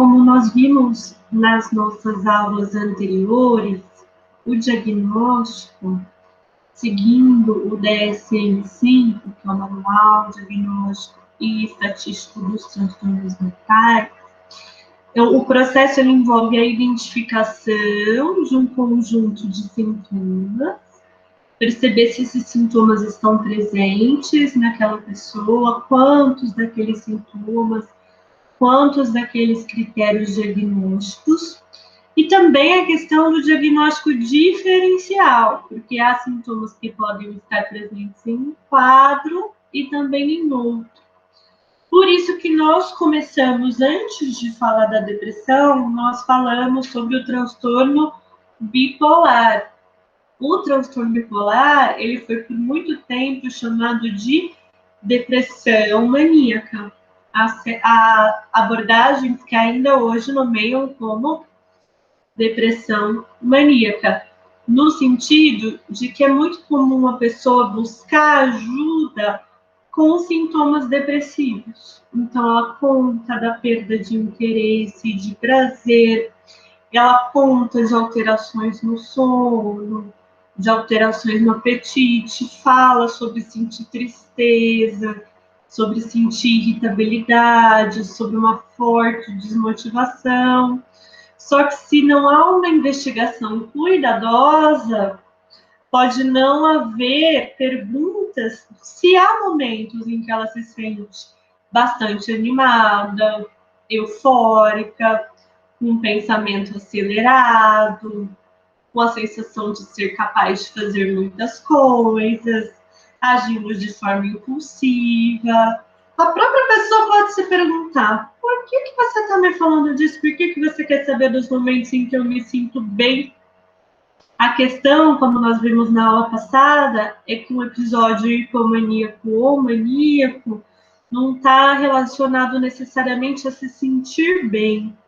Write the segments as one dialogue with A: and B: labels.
A: como nós vimos nas nossas aulas anteriores, o diagnóstico, seguindo o DSM-5, que é o Manual Diagnóstico e Estatístico dos Transtornos Mentais, o processo ele envolve a identificação de um conjunto de sintomas, perceber se esses sintomas estão presentes naquela pessoa, quantos daqueles sintomas, quantos daqueles critérios diagnósticos, e também a questão do diagnóstico diferencial, porque há sintomas que podem estar presentes em um quadro e também em outro. Por isso que nós começamos, antes de falar da depressão, nós falamos sobre o transtorno bipolar. O transtorno bipolar, ele foi por muito tempo chamado de depressão maníaca. Há abordagens que ainda hoje nomeiam como depressão maníaca, no sentido de que é muito comum a pessoa buscar ajuda com sintomas depressivos. Então, ela conta da perda de interesse, de prazer, ela conta de alterações no sono, de alterações no apetite, fala sobre sentir tristeza, sobre sentir irritabilidade, sobre uma forte desmotivação. Só que se não há uma investigação cuidadosa, pode não haver perguntas se há momentos em que ela se sente bastante animada, eufórica, com um pensamento acelerado, com a sensação de ser capaz de fazer muitas coisas, agindo de forma impulsiva. A própria pessoa pode se perguntar: por que você está me falando disso? Por que você quer saber dos momentos em que eu me sinto bem? A questão, como nós vimos na aula passada, é que um episódio hipomaníaco ou maníaco não está relacionado necessariamente a se sentir bem,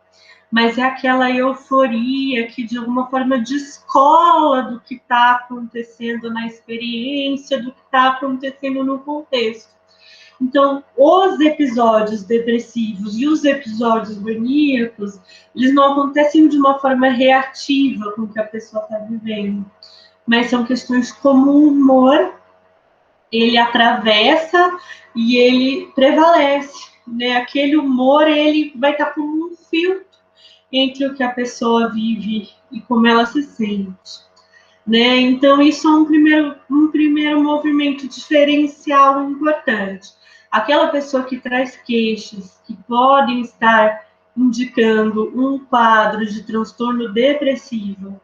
A: mas é aquela euforia que de alguma forma descola do que está acontecendo na experiência, do que está acontecendo no contexto. Então, os episódios depressivos e os episódios maníacos, eles não acontecem de uma forma reativa com o que a pessoa está vivendo, mas são questões como o humor, ele atravessa e ele prevalece, né? Aquele humor, ele vai estar como um filtro entre o que a pessoa vive e como ela se sente, né? Então, isso é um primeiro movimento diferencial importante. Aquela pessoa que traz queixas que podem estar indicando um quadro de transtorno depressivo,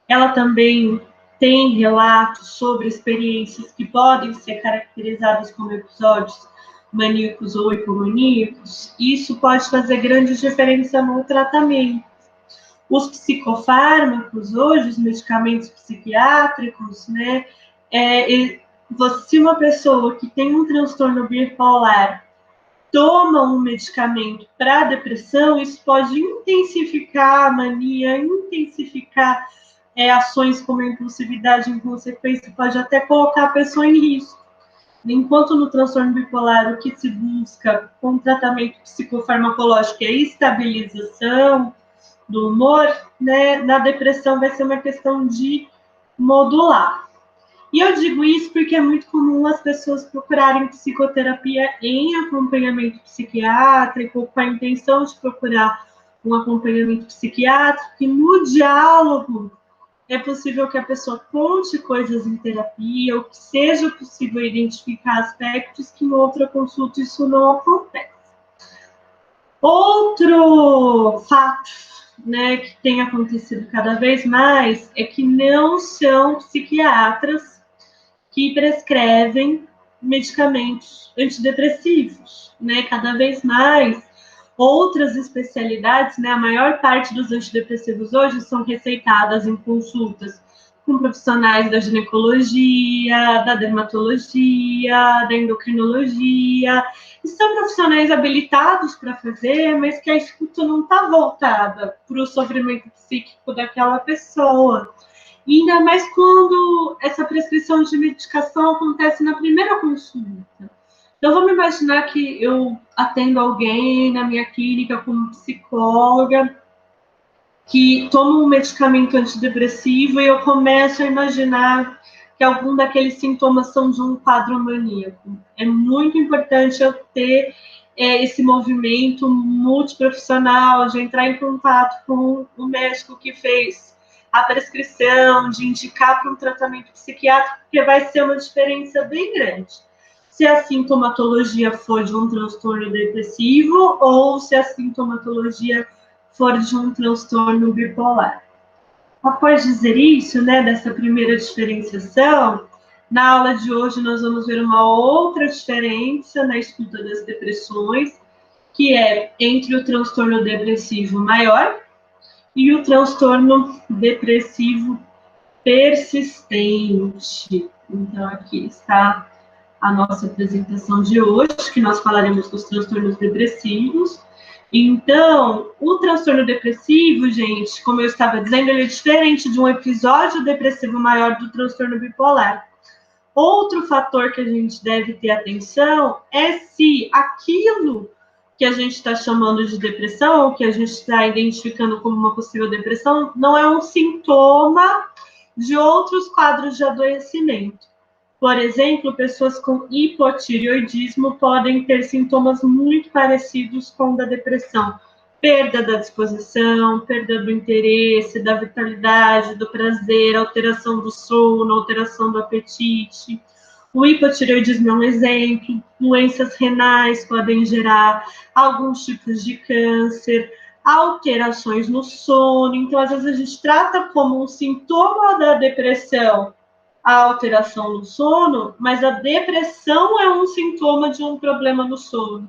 A: ela também tem relatos sobre experiências que podem ser caracterizadas como episódios maníacos ou hipomaníacos. Isso pode fazer grande diferença no tratamento. Os psicofármacos, hoje, os medicamentos psiquiátricos, né? Se uma pessoa que tem um transtorno bipolar toma um medicamento para depressão, isso pode intensificar a mania, intensificar ações como a impulsividade, em consequência, pode até colocar a pessoa em risco. Enquanto no transtorno bipolar, o que se busca com tratamento psicofarmacológico é estabilização do humor, né? Na depressão vai ser uma questão de modular. E eu digo isso porque é muito comum as pessoas procurarem psicoterapia em acompanhamento psiquiátrico, com a intenção de procurar um acompanhamento psiquiátrico, e no diálogo é possível que a pessoa conte coisas em terapia, ou que seja possível identificar aspectos que em outra consulta isso não acontece. Outro fato, né, que tem acontecido cada vez mais é que não são psiquiatras que prescrevem medicamentos antidepressivos, né? Cada vez mais outras especialidades, né? A maior parte dos antidepressivos hoje são receitadas em consultas com profissionais da ginecologia, da dermatologia, da endocrinologia. E são profissionais habilitados para fazer, mas que a escuta não está voltada para o sofrimento psíquico daquela pessoa. E ainda mais quando essa prescrição de medicação acontece na primeira consulta. Então, vamos imaginar que eu atendo alguém na minha clínica como psicóloga que toma um medicamento antidepressivo e eu começo a imaginar que algum daqueles sintomas são de um quadro maníaco. É muito importante eu ter esse movimento multiprofissional, de entrar em contato com o médico que fez a prescrição, de indicar para um tratamento psiquiátrico, porque vai ser uma diferença bem grande. Se a sintomatologia for de um transtorno depressivo ou se a sintomatologia for de um transtorno bipolar. Após dizer isso, né, dessa primeira diferenciação, na aula de hoje nós vamos ver uma outra diferença na escuta das depressões, que é entre o transtorno depressivo maior e o transtorno depressivo persistente. Então, aqui está a nossa apresentação de hoje, que nós falaremos dos transtornos depressivos. Então, o transtorno depressivo, gente, como eu estava dizendo, ele é diferente de um episódio depressivo maior do transtorno bipolar. Outro fator que a gente deve ter atenção é se aquilo que a gente está chamando de depressão, ou que a gente está identificando como uma possível depressão, não é um sintoma de outros quadros de adoecimento. Por exemplo, pessoas com hipotireoidismo podem ter sintomas muito parecidos com o da depressão. Perda da disposição, perda do interesse, da vitalidade, do prazer, alteração do sono, alteração do apetite. O hipotireoidismo é um exemplo. Doenças renais podem gerar alguns tipos de câncer, alterações no sono. Então, às vezes, a gente trata como um sintoma da depressão a alteração no sono, mas a depressão é um sintoma de um problema no sono.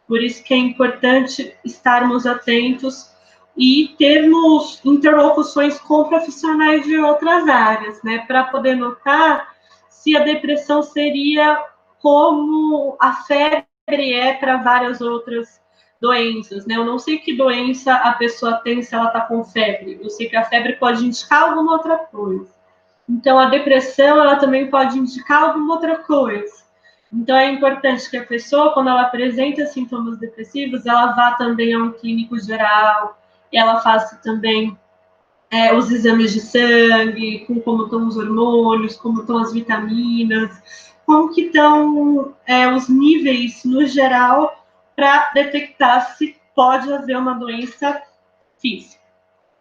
A: Por isso que é importante estarmos atentos e termos interlocuções com profissionais de outras áreas, né, para poder notar se a depressão seria como a febre é para várias outras doenças, né? Eu não sei que doença a pessoa tem se ela está com febre. Eu sei que a febre pode indicar alguma outra coisa. Então, a depressão, ela também pode indicar alguma outra coisa. Então, é importante que a pessoa, quando ela apresenta sintomas depressivos, ela vá também a um clínico geral, ela faça também os exames de sangue, com como estão os hormônios, como estão as vitaminas, como que estão os níveis no geral, para detectar se pode haver uma doença física,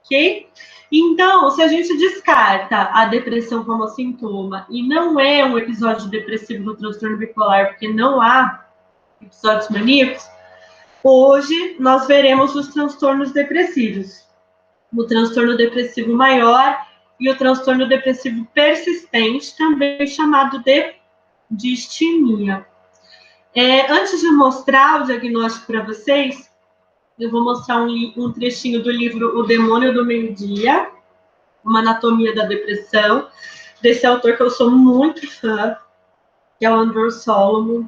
A: ok? Então, se a gente descarta a depressão como sintoma e não é um episódio depressivo do transtorno bipolar, porque não há episódios maníacos, hoje nós veremos os transtornos depressivos. O transtorno depressivo maior e o transtorno depressivo persistente, também chamado de distimia. Antes de mostrar o diagnóstico para vocês, eu vou mostrar um trechinho do livro O Demônio do Meio-Dia, Uma Anatomia da Depressão, desse autor que eu sou muito fã, que é o Andrew Solomon.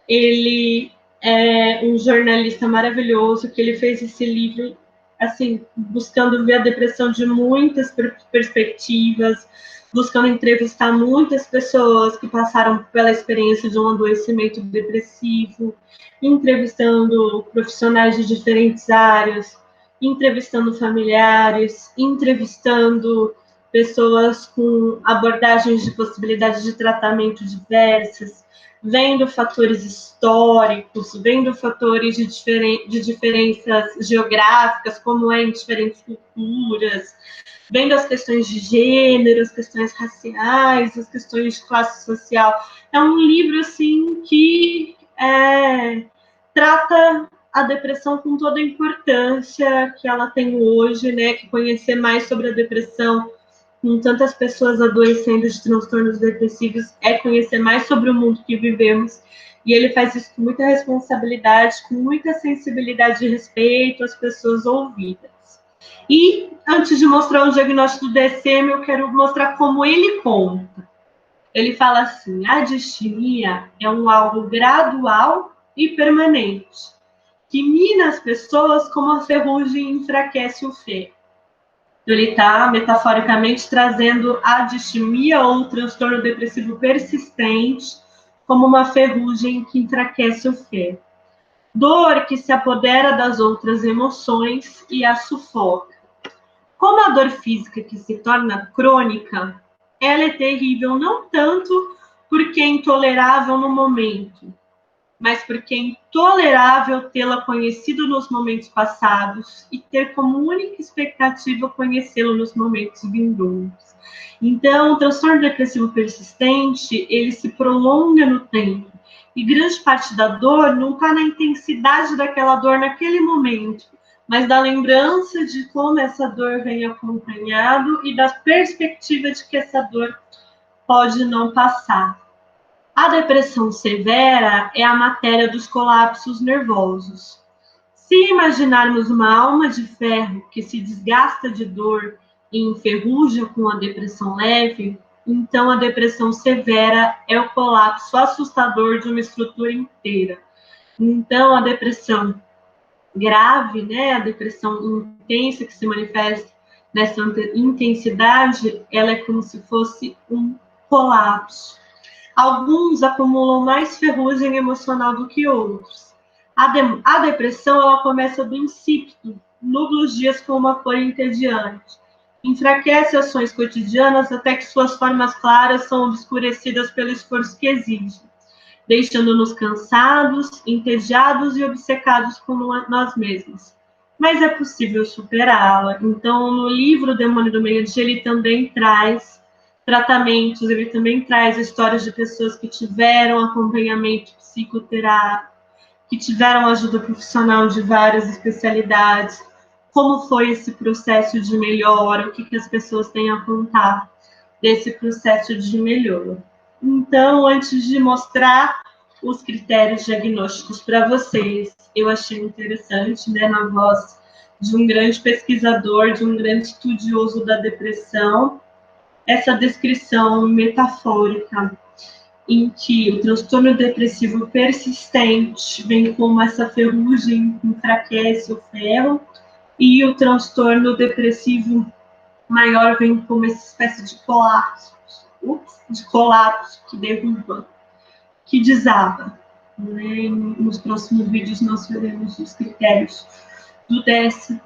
A: Ele é um jornalista maravilhoso, que ele fez esse livro, assim, buscando ver a depressão de muitas perspectivas, buscando entrevistar muitas pessoas que passaram pela experiência de um adoecimento depressivo, entrevistando profissionais de diferentes áreas, entrevistando familiares, entrevistando pessoas com abordagens de possibilidades de tratamento diversas, vendo fatores históricos, vendo fatores de diferenças geográficas, como é em diferentes culturas, vendo as questões de gênero, as questões raciais, as questões de classe social. É um livro, assim, que trata a depressão com toda a importância que ela tem hoje, né? Que conhecer mais sobre a depressão, com tantas pessoas adoecendo de transtornos depressivos, é conhecer mais sobre o mundo que vivemos. E ele faz isso com muita responsabilidade, com muita sensibilidade e respeito às pessoas ouvidas. E, antes de mostrar o diagnóstico do DSM, eu quero mostrar como ele conta. Ele fala assim: a distimia é algo gradual e permanente, que mina as pessoas como a ferrugem enfraquece o ferro. Ele está, metaforicamente, trazendo a distimia ou o transtorno depressivo persistente como uma ferrugem que enfraquece o ferro. Dor que se apodera das outras emoções e a sufoca. Como a dor física que se torna crônica, ela é terrível não tanto porque é intolerável no momento, mas porque é intolerável tê-la conhecido nos momentos passados e ter como única expectativa conhecê-lo nos momentos vindouros. Então, o transtorno depressivo persistente, ele se prolonga no tempo, e grande parte da dor não está na intensidade daquela dor naquele momento, mas da lembrança de como essa dor vem acompanhado e da perspectiva de que essa dor pode não passar. A depressão severa é a matéria dos colapsos nervosos. Se imaginarmos uma alma de ferro que se desgasta de dor e enferruja com a depressão leve, então a depressão severa é o colapso assustador de uma estrutura inteira. Então a depressão grave, né, a depressão intensa que se manifesta nessa intensidade, ela é como se fosse um colapso. Alguns acumulam mais ferrugem emocional do que outros. A depressão, ela começa do insípido, nubla os dias com uma cor entediante, enfraquece ações cotidianas até que suas formas claras são obscurecidas pelo esforço que exige, deixando-nos cansados, entediados e obcecados com nós mesmos. Mas é possível superá-la. Então, no livro Demônio do Meio-Dia, ele também traz tratamentos, ele também traz histórias de pessoas que tiveram acompanhamento psicoterápico, que tiveram ajuda profissional de várias especialidades, como foi esse processo de melhora, o que as pessoas têm a contar desse processo de melhora. Então, antes de mostrar os critérios diagnósticos para vocês, eu achei interessante, né, na voz de um grande pesquisador, de um grande estudioso da depressão, essa descrição metafórica em que o transtorno depressivo persistente vem como essa ferrugem que enfraquece o ferro, e o transtorno depressivo maior vem como essa espécie de colapso que derruba, que desaba. Né? Nos próximos vídeos nós veremos os critérios do DSM.